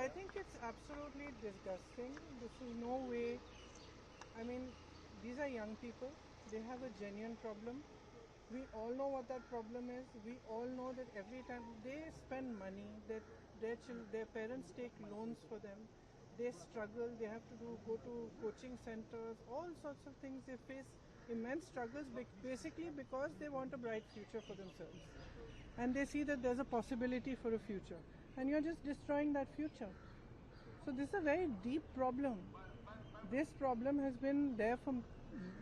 I think it's absolutely disgusting. This is no way. I mean, these are young people. They have a genuine problem. We all know what that problem is. We all know that every time they spend money, their parents take loans for them. They struggle. They have to go to coaching centers. All sorts of things. They face immense struggles, basically because they want a bright future for themselves, and they see that there's a possibility for a future, and you're just destroying that future. So this is a very deep problem. This problem has been there for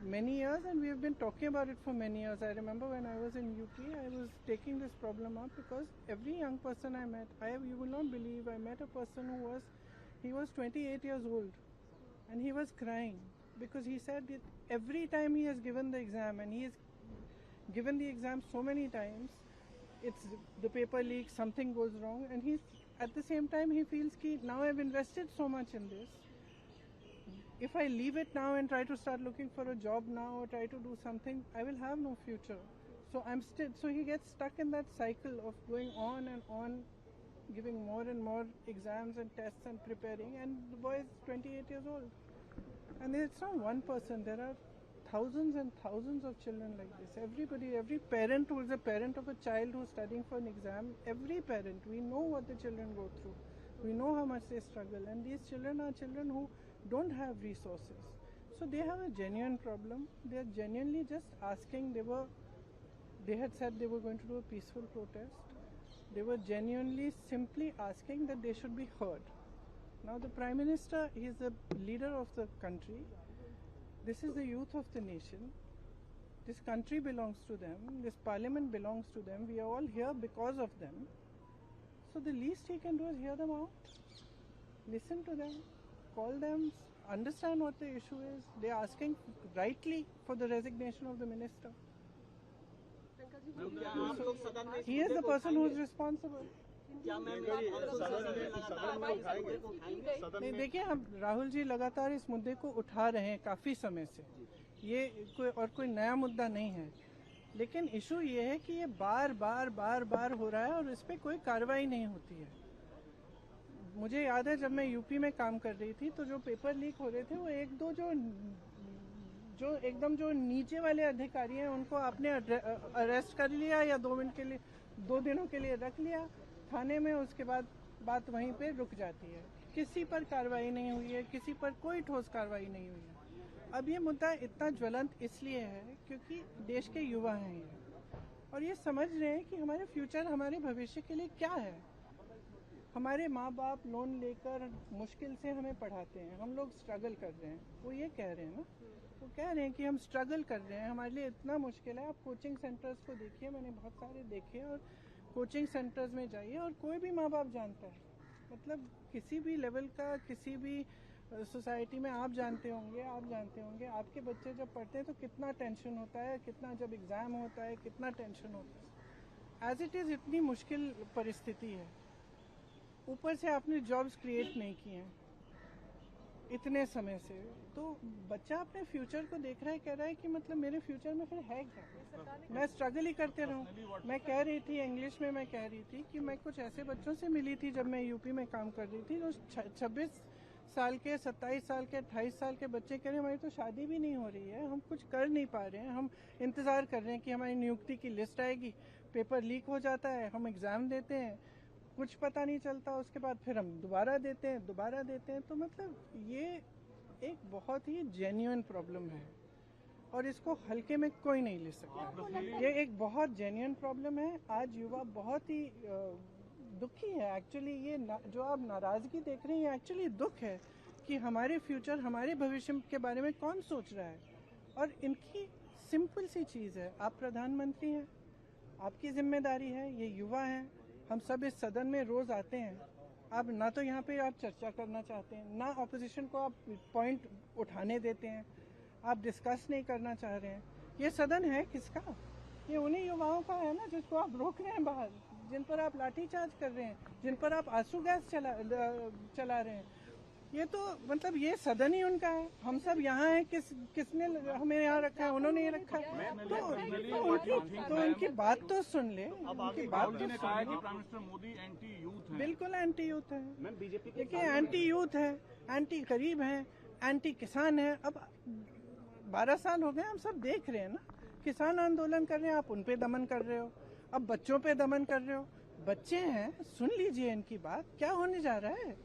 many years, and we have been talking about it for many years. I remember when I was in UP, I was taking this problem up because every young person I met, you will not believe, I met a person he was 28 years old, and he was crying because he said that every time he has given the exam, and he has given the exam so many times, it's the paper leaks, something goes wrong, and at the same time he feels that now I've invested so much in this. If I leave it now and try to start looking for a job now or try to do something, I will have no future. So he gets stuck in that cycle of going on and on, giving more and more exams and tests and preparing, and the boy is 28 years old. And it's not one person, there are thousands and thousands of children like this. Every parent who is a parent of a child who is studying for an exam, every parent, we know what the children go through. We know how much they struggle, and these children are children who don't have resources. So they have a genuine problem. They are genuinely just asking. They had said they were going to do a peaceful protest. They were genuinely simply asking that they should be heard. Now the Prime Minister, he is the leader of the country. This is the youth of the nation. This country belongs to them. This parliament belongs to them. We are all here because of them. So the least he can do is hear them out, listen to them, call them, understand what the issue is. They are asking rightly for the resignation of the minister. He is the person who is responsible. नहीं, देखिए, हम राहुल जी लगातार इस मुद्दे को उठा रहे हैं काफ़ी समय से. ये कोई नया मुद्दा नहीं है, लेकिन इशू ये है कि ये बार बार हो रहा है और इस पर कोई कार्रवाई नहीं होती है. मुझे याद है जब मैं यूपी में काम कर रही थी तो जो पेपर लीक हो रहे थे वो एक दो जो एकदम जो नीचे वाले अधिकारी हैं उनको आपने अरेस्ट कर लिया या 2 दिनों के लिए रख लिया थाने में, उसके बाद बात वहीं पे रुक जाती है. किसी पर कार्रवाई नहीं हुई है, किसी पर कोई ठोस कार्रवाई नहीं हुई है. अब ये मुद्दा इतना ज्वलंत इसलिए है क्योंकि देश के युवा हैं ये, और ये समझ रहे हैं कि हमारे फ्यूचर, हमारे भविष्य के लिए क्या है. हमारे माँ बाप लोन लेकर मुश्किल से हमें पढ़ाते हैं, हम लोग स्ट्रगल कर रहे हैं. वो ये कह रहे हैं ना, वो कह रहे हैं कि हम स्ट्रगल कर रहे हैं, हमारे लिए इतना मुश्किल है. आप कोचिंग सेंटर्स को देखिए, मैंने बहुत सारे देखे, और कोचिंग सेंटर्स में जाइए और कोई भी माँ बाप जानता है, मतलब किसी भी लेवल का, किसी भी सोसाइटी में आप जानते होंगे, आपके बच्चे जब पढ़ते हैं तो कितना टेंशन होता है, कितना जब एग्ज़ाम होता है कितना टेंशन होता है. एज इट इज़ इतनी मुश्किल परिस्थिति है, ऊपर से आपने जॉब्स क्रिएट नहीं किए हैं इतने समय से, तो बच्चा अपने फ्यूचर को देख रहा है, कह रहा है कि मतलब मेरे फ्यूचर में फिर है क्या, मैं स्ट्रगल ही करते रहूं. मैं कह रही थी इंग्लिश में, मैं कह रही थी कि मैं कुछ ऐसे बच्चों से मिली थी जब मैं यूपी में काम कर रही थी, जो 26 साल के, 27 साल के, 28 साल के बच्चे कह रहे हैं हमारी तो शादी भी नहीं हो रही है, हम कुछ कर नहीं पा रहे हैं, हम इंतज़ार कर रहे हैं कि हमारी नियुक्ति की लिस्ट आएगी, पेपर लीक हो जाता है, हम एग्ज़ाम देते हैं, कुछ पता नहीं चलता, उसके बाद फिर हम दोबारा देते हैं. तो मतलब ये एक बहुत ही जेन्युइन प्रॉब्लम है और इसको हल्के में कोई नहीं ले सकता. ये एक बहुत जेन्युइन प्रॉब्लम है. आज युवा बहुत ही दुखी है एक्चुअली. ये जो आप नाराज़गी देख रहे हैं एक्चुअली दुख है कि हमारे फ्यूचर, हमारे भविष्य के बारे में कौन सोच रहा है. और इनकी सिंपल सी चीज़ है, आप प्रधानमंत्री हैं, आपकी जिम्मेदारी है, ये युवा हैं, हम सब इस सदन में रोज़ आते हैं. आप ना तो यहाँ पे आप चर्चा करना चाहते हैं, ना ऑपोजिशन को आप पॉइंट उठाने देते हैं, आप डिस्कस नहीं करना चाह रहे हैं. ये सदन है किसका? ये उन्हीं युवाओं का है ना जिसको आप रोक रहे हैं बाहर, जिन पर आप लाठीचार्ज कर रहे हैं, जिन पर आप आंसू गैस चला रहे हैं. ये तो मतलब ये सदन ही उनका है. हम सब यहाँ हैं, किसने हमें यहाँ रखा है? उन्होंने ही रखा है. तो उनकी बात तो सुन ले. अब आपकी बात ने कहा है कि prime minister Modi anti youth बिल्कुल एंटी यूथ है। मैम बीजेपी देखिए एंटी यूथ है, एंटी गरीब है, एंटी किसान है। अब 12 साल हो गए, हम सब देख रहे हैं ना, किसान आंदोलन कर रहे हैं, आप उन पे दमन कर रहे हो, अब बच्चों पे दमन कर रहे हो। बच्चे हैं, सुन लीजिए इनकी बात, क्या होने जा रहा है।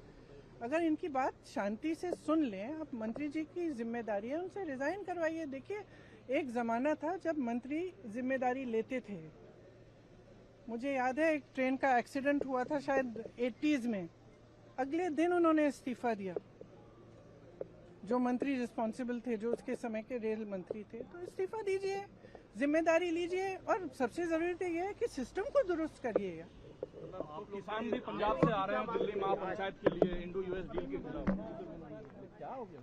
अगर इनकी बात शांति से सुन लें, अब मंत्री जी की जिम्मेदारी है, उनसे रिजाइन करवाइए। देखिए एक जमाना था जब मंत्री जिम्मेदारी लेते थे। मुझे याद है एक ट्रेन का एक्सीडेंट हुआ था शायद 80s में, अगले दिन उन्होंने इस्तीफा दिया। जो मंत्री रिस्पॉन्सिबल थे, जो उसके समय के रेल मंत्री थे, तो इस्तीफा दीजिए, जिम्मेदारी लीजिए, और सबसे जरूरी तो यह है कि सिस्टम को दुरुस्त करिएगा। किसान भी पंजाब से आ रहे हैं दिल्ली महापंचायत के लिए इंडो यूएस डील के खिलाफ, क्या हो गया?